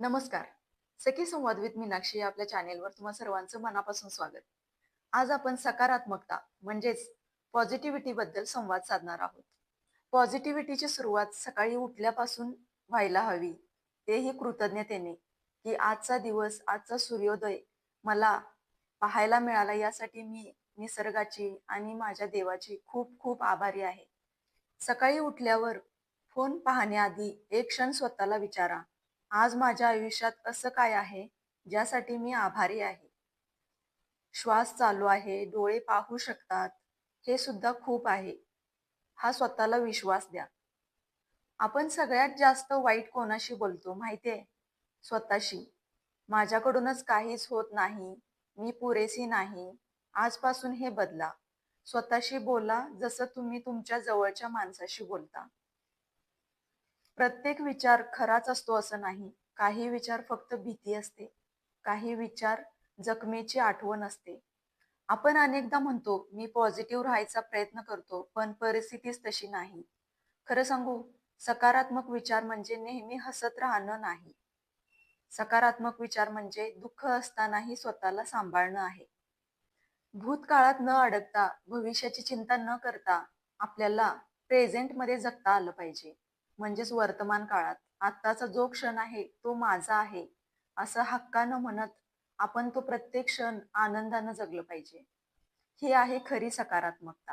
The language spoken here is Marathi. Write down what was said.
नमस्कार. सखी संवाद विथ मीनाक्षी या आपल्या चॅनेलवर तुम्हा सर्वांचं मनापासून स्वागत. आज आपण सकारात्मकता म्हणजेच पॉझिटिव्हिटी बद्दल संवाद साधणार आहोत. पॉझिटिव्हिटीची सुरुवात सकाळी उठल्यापासून व्हायला हवी. तेही कृतज्ञतेने, की आजचा दिवस, आजचा सूर्योदय मला पाहायला मिळाला यासाठी मी निसर्गाची आणि माझ्या देवाची खूप खूप आभारी आहे. सकाळी उठल्यावर फोन पाहण्याआधी एक क्षण स्वतःला विचारा, आज माझ्या आयुष्यात असं काय आहे ज्यासाठी मी आभारी आहे. श्वास चालू आहे, डोळे पाहू शकतात, हे सुद्धा खूप आहे. हा स्वतःला विश्वास द्या. आपण सगळ्यात जास्त वाईट कोणाशी बोलतो माहितीये? स्वतःशी. माझ्याकडूनच काहीच होत नाही, मी पुरेसी नाही. आजपासून हे बदला. स्वतःशी बोला जसं तुम्ही तुमच्या जवळच्या माणसाशी बोलता. प्रत्येक विचार खराच असतो असं नाही. काही विचार फक्त भीती असते. काही विचार जखमेची आठवण असते. आपण अनेकदा म्हणतो, मी पॉझिटिव्ह राहायचा प्रयत्न करतो, पण परिस्थितीच तशी नाही. खरं सांगू, सकारात्मक विचार म्हणजे नेहमी हसत राहणं नाही. सकारात्मक विचार म्हणजे दुःख असतानाही स्वतःला सांभाळणं आहे. भूतकाळात न अडकता, भविष्याची चिंता न करता आपल्याला प्रेझेंटमध्ये जगता आलं पाहिजे. म्हणजेच वर्तमान काळात आत्ताचा जो क्षण आहे तो माझा आहे, असं हक्कानं म्हणत आपण तो प्रत्येक क्षण आनंदानं जगलं पाहिजे. ही आहे खरी सकारात्मकता.